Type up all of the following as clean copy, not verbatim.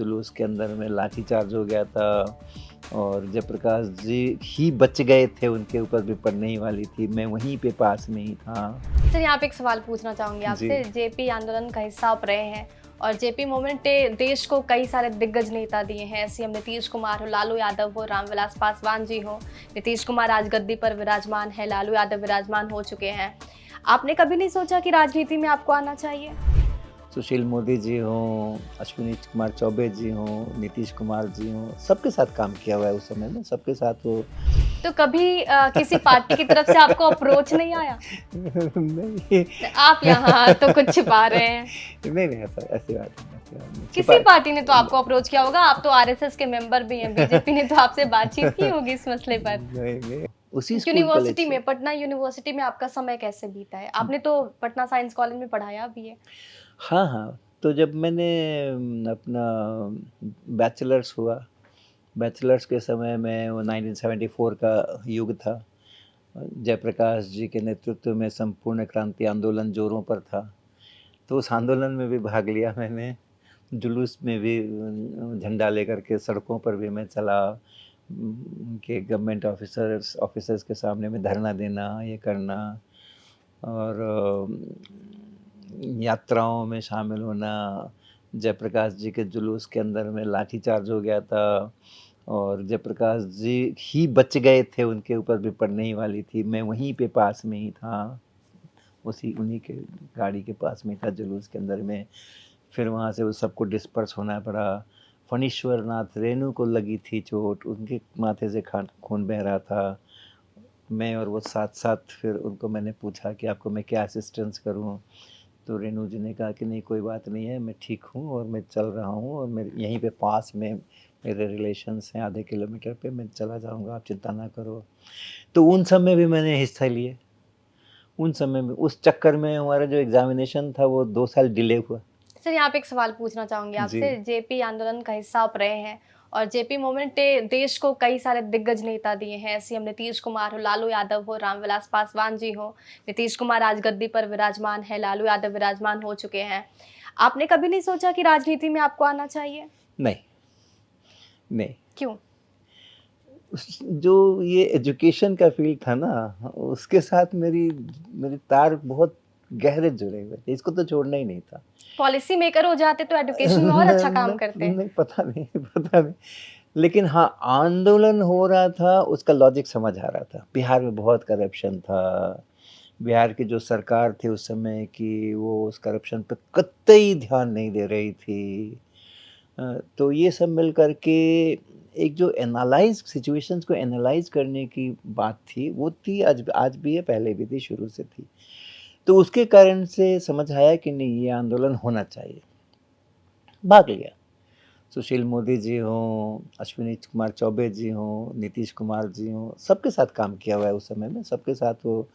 जुलूस के अंदर में लाठीचार्ज हो गया था और जयप्रकाश जी ही बच गए थे, उनके ऊपर भी पड़ने ही वाली थी। मैं वहीं पे पास में ही था। सर यहाँ पे एक सवाल पूछना चाहूँगी जी। आपसे। जेपी आंदोलन का हिस्सा आप रहे हैं और जेपी मूवमेंट ने देश को कई सारे दिग्गज नेता दिए हैं। सीएम नीतीश कुमार हो, लालू यादव हो, रामविलास पासवान जी हो। नीतीश कुमार आज गद्दी पर विराजमान है, लालू यादव विराजमान हो चुके हैं। आपने कभी नहीं सोचा कि राजनीति में आपको आना चाहिए? सुशील मोदी जी हों, अश्विनी कुमार चौबे जी हों, नीतीश कुमार जी हों, सबके साथ काम किया हुआ है उस समय में, सबके साथ वो तो कभी किसी पार्टी की तरफ से आपको अप्रोच नहीं आया? नहीं। आप यहाँ तो कुछ छिपा रहे हैं। नहीं, नहीं, ऐसा ऐसी बात नहीं, ऐसी बात नहीं। किसी पार्टी ने तो आपको अप्रोच किया होगा। आप तो आरएसएस के मेंबर भी हैं। बीजेपी ने तो आपसे बातचीत की होगी इस मसले पर। नहीं, नहीं, उसी स्कूल कॉलेज यूनिवर्सिटी से। में, पटना यूनिवर्सिटी में आपका समय कैसे बीता है? आपने तो पटना साइंस कॉलेज में पढ़ाया भी है। हाँ, हाँ, तो जब मैंने अपना बैचलर्स हुआ, बैचलर्स के समय में वो 1974 का युग था। जयप्रकाश जी के नेतृत्व में संपूर्ण क्रांति आंदोलन जोरों पर था। तो उस आंदोलन में भी भाग लिया मैंने, जुलूस में भी झंडा लेकर के सड़कों पर भी मैं चला, कि गवर्नमेंट ऑफिसर्स के सामने में धरना देना, ये करना और यात्राओं में शामिल होना। जयप्रकाश जी के जुलूस के अंदर में लाठीचार्ज हो गया था और जयप्रकाश जी ही बच गए थे, उनके ऊपर भी पड़ने ही वाली थी। मैं वहीं पे पास में ही था, उन्हीं के गाड़ी के पास में था जुलूस के अंदर में। फिर वहाँ से वो सबको डिस्पर्स होना पड़ा। फणीश्वर नाथ रेणु को लगी थी चोट, उनके माथे से खून बह रहा था। मैं और वो साथ-साथ फिर उनको मैंने पूछा कि आपको मैं क्या असिस्टेंस करूँ? तो रेणु जी ने कहा कि नहीं कोई बात नहीं है, मैं ठीक हूँ और मैं चल रहा हूँ और मैं यहीं पे पास में मेरे रिलेशंस हैं, आधे किलोमीटर पे मैं चला जाऊँगा, आप चिंता ना करो। तो उन सब में भी मैंने हिस्सा लिए। उन समय में उस चक्कर में हमारा जो एग्ज़ामिनेशन था वो 2 साल डिले हुआ। सर यहाँ पे एक सवाल पूछना चाहूँगी जी। आपसे। जेपी आंदोलन का हिस्सा आप रहे हैं और जेपी मूवमेंट ने देश को कई सारे दिग्गज नेता दिए हैं। सीएम नीतीश कुमार हो, लालू यादव हो, रामविलास पासवान जी हो। नीतीश कुमार आज गद्दी पर विराजमान है, लालू यादव विराजमान हो चुके हैं। आपने कभी नहीं सोचा कि राजनीति में आपको आना चाहिए? नहीं, नहीं। क्यों? जो ये एजुकेशन का फ़ील्ड था ना, उसके साथ मेरी मेरे तार बहुत गहरे जुड़े हुए थे, इसको तो छोड़ना ही नहीं था। पॉलिसी मेकर हो जाते तो एजुकेशन में और अच्छा काम करते। नहीं, पता नहीं, पता नहीं। लेकिन हाँ, आंदोलन हो रहा था, उसका लॉजिक समझ आ रहा था। बिहार में बहुत करप्शन था। बिहार की जो सरकार थी उस समय की, वो उस करप्शन पे कतई ध्यान नहीं दे रही थी। तो ये सब मिल कर के एक जो सिचुएशंस को एनालाइज़ करने की बात थी, वो थी आज भी है, पहले भी थी, शुरू से थी। तो उसके कारण से समझ आया कि नहीं ये आंदोलन होना चाहिए। भाग लिया। सुशील मोदी जी हों, अश्विनी कुमार चौबे जी हों, नीतीश कुमार जी हों, सबके साथ काम किया हुआ है उस समय में, सबके साथ वो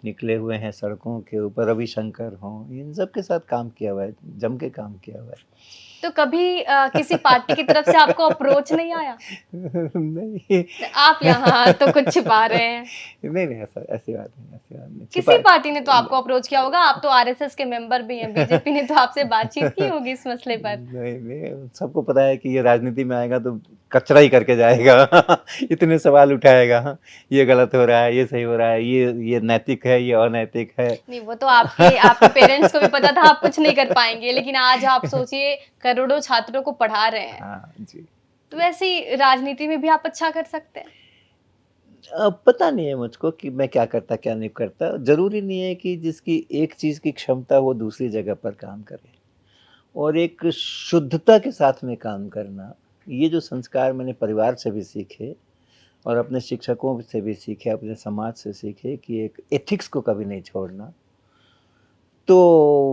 निकले हुए हैं सड़कों के ऊपर, रविशंकर हों, इन सब के साथ काम किया हुआ है, जम के काम किया हुआ है। तो कभी किसी पार्टी की तरफ से आपको अप्रोच नहीं आया? नहीं। आप यहाँ तो कुछ छिपा रहे हैं। नहीं, नहीं, ऐसा ऐसी बात नहीं, ऐसी बात नहीं। किसी पार्टी ने तो आपको अप्रोच किया होगा। आप तो आरएसएस के मेंबर भी हैं। बीजेपी ने तो आपसे बातचीत की होगी इस मसले पर। नहीं, नहीं, सबको पता है कि ये राजनीति में आएगा तो कचरा ही करके जाएगा। इतने सवाल उठाएगा, ये गलत हो रहा है, ये सही हो रहा है, ये नैतिक है, ये अनैतिक है। नहीं, वो तो आपके आपके पेरेंट्स को भी पता था आप कुछ नहीं कर पाएँगे। लेकिन आज आप सोचिए करोड़ों छात्रों को पढ़ा रहे हैं। हाँ जी। तो ऐसी राजनीति में भी आप अच्छा कर सकते हैं। पता नहीं है मुझको कि मैं क्या करता, क्या नहीं करता। ज़रूरी नहीं है कि जिसकी एक चीज़ की क्षमता वो दूसरी जगह पर काम करे और एक शुद्धता के साथ में काम करना, ये जो संस्कार मैंने परिवार से भी सीखे और अपने शिक्षकों से भी सीखे, अपने समाज से सीखे कि एक एथिक्स को कभी नहीं छोड़ना। तो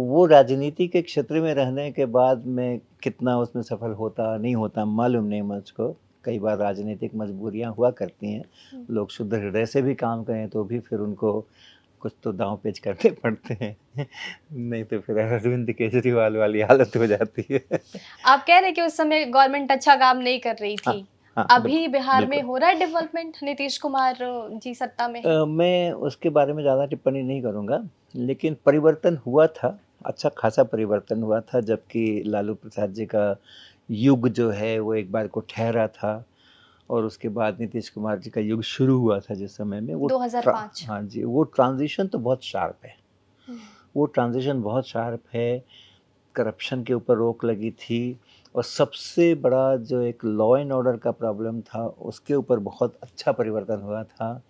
वो राजनीति के क्षेत्र में रहने के बाद मैं कितना उसमें सफल होता, नहीं होता मालूम नहीं मुझको। कई बार राजनीतिक मजबूरियाँ हुआ करती हैं। हुँ। लोग शुद्ध हृदय से भी काम करें तो भी फिर उनको कुछ तो दाँव-पेच करने पड़ते हैं। नहीं तो फिर अरविंद केजरीवाल वाली हालत हो जाती है। आप कह रहे हैं कि उस समय गवर्नमेंट अच्छा काम नहीं कर रही हाँ, थी। हाँ, अभी बिल्कुल, बिहार में बिल्कुल। हो रहा है डेवलपमेंट? नीतीश कुमार जी सत्ता में हैं। मैं उसके बारे में ज़्यादा टिप्पणी नहीं करूँगा, लेकिन परिवर्तन हुआ था, अच्छा खासा परिवर्तन हुआ था जबकि लालू प्रसाद जी का युग जो है वो एक बार को ठहरा था और उसके बाद नीतीश कुमार जी का युग शुरू हुआ था जिस समय में वो 2005। हाँ जी, वो ट्रांज़िशन तो बहुत शार्प है। हुँ। वो ट्रांज़िशन बहुत शार्प है, करप्शन के ऊपर रोक लगी थी और सबसे बड़ा जो एक लॉ एंड ऑर्डर का प्रॉब्लम था, उसके ऊपर बहुत अच्छा परिवर्तन हुआ था।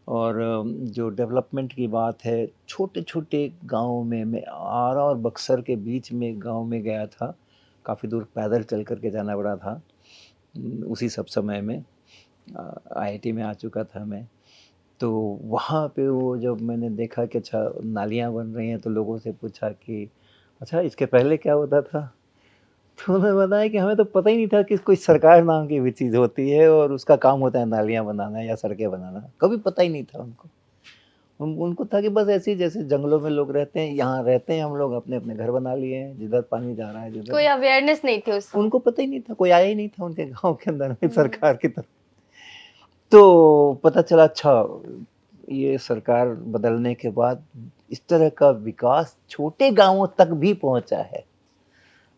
और जो डेवलपमेंट की बात है, छोटे-छोटे गाँव में मैं आरा और बक्सर के बीच में एक गाँव में गया था, काफ़ी दूर पैदल चल कर के जाना पड़ा था। उसी सब समय में आईआईटी में आ चुका था मैं। तो वहाँ पे वो जब मैंने देखा कि अच्छा नालियाँ बन रही हैं, तो लोगों से पूछा कि अच्छा इसके पहले क्या होता था? तो उन्होंने बताया कि हमें तो पता ही नहीं था कि कोई सरकार नाम की भी चीज़ होती है और उसका काम होता है नालियाँ बनाना या सड़कें बनाना। कभी पता ही नहीं था उनको। उनको था कि बस ऐसे ही जैसे जंगलों में लोग रहते हैं, यहाँ रहते हैं हम लोग अपने-अपने घर बना लिए हैं, जिधर पानी जा रहा है जिधर कोई अवेयरनेस नहीं थी उस समय। उनको पता ही नहीं था, कोई आया ही नहीं था उनके गाँव के अंदर में हुँ। सरकार की तरफ। तो पता चला अच्छा ये सरकार बदलने के बाद इस तरह का विकास छोटे गाँवों तक भी पहुँचा है।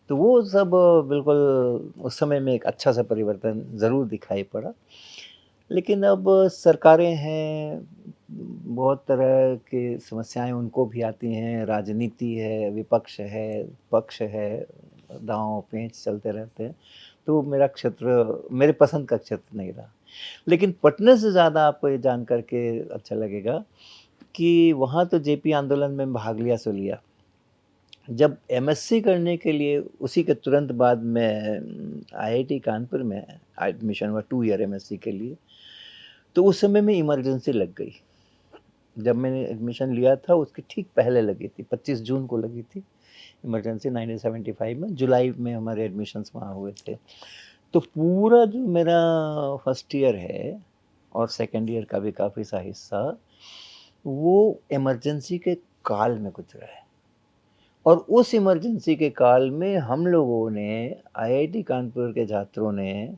तो वो सब बिल्कुल उस समय में एक अच्छा-सा परिवर्तन ज़रूर दिखाई पड़ा। लेकिन अब सरकारें हैं, बहुत तरह की समस्याएँ उनको भी आती हैं, राजनीति है, विपक्ष है, पक्ष है, दाँव-पेंच चलते रहते हैं। तो मेरा क्षेत्र मेरे पसंद का क्षेत्र नहीं रहा। लेकिन पटना से ज़्यादा आपको ये जान कर के अच्छा लगेगा कि वहाँ तो जेपी आंदोलन में भाग लिया सो लिया। जब एमएससी करने के लिए उसी के तुरंत बाद मैं आईआईटी कानपुर में एडमिशन हुआ 2 ईयर एमएससी के लिए, तो उस समय में इमरजेंसी लग गई। जब मैंने एडमिशन लिया था उसके ठीक पहले लगी थी, 25 जून को लगी थी इमरजेंसी 1975 में, जुलाई में हमारे एडमिशन्स वहाँ हुए थे। तो पूरा जो मेरा फर्स्ट ईयर है और सेकंड ईयर का भी काफ़ी सा हिस्सा, वो इमरजेंसी के काल में गुज़रा है। और उस इमरजेंसी के काल में हम लोगों ने आईआईटी कानपुर के छात्रों ने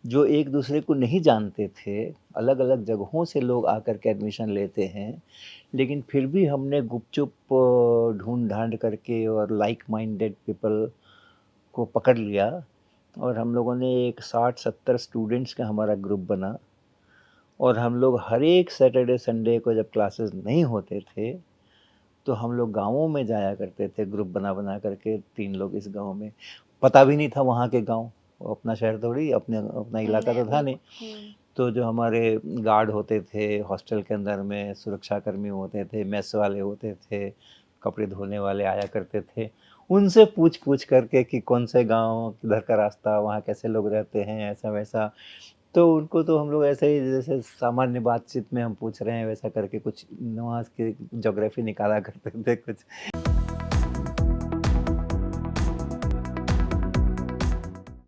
जो एक दूसरे को नहीं जानते थे, अलग-अलग जगहों से लोग आकर के एडमिशन लेते हैं, लेकिन फिर भी हमने गुपचुप ढूँढ-ढाँड करके और लाइक माइंडेड पीपल को पकड़ लिया और हम लोगों ने एक 60-70 स्टूडेंट्स का हमारा ग्रुप बना और हम लोग हर एक सैटरडे संडे को जब क्लासेस नहीं होते थे तो हम लोग गाँवों में जाया करते थे ग्रुप बना-बना करके 3 लोग इस गाँव में। पता भी नहीं था वहाँ के गाँव, वो अपना शहर थोड़ी अपना इलाका नया तो था नहीं। बिल्कुल। हुँ। तो जो हमारे गार्ड होते थे हॉस्टल के अंदर में, सुरक्षाकर्मी होते थे, मेस वाले होते थे, कपड़े धोने वाले आया करते थे। उनसे पूछ-पूछ करके कि कौन से गाँव, किधर का रास्ता, वहाँ कैसे लोग रहते हैं, ऐसा-वैसा। तो उनको तो हम लोग ऐसे ही जैसे सामान्य बातचीत में हम पूछ रहे हैं वैसा करके कुछ वहाँ की ज्योग्राफी निकाला करते थे कुछ।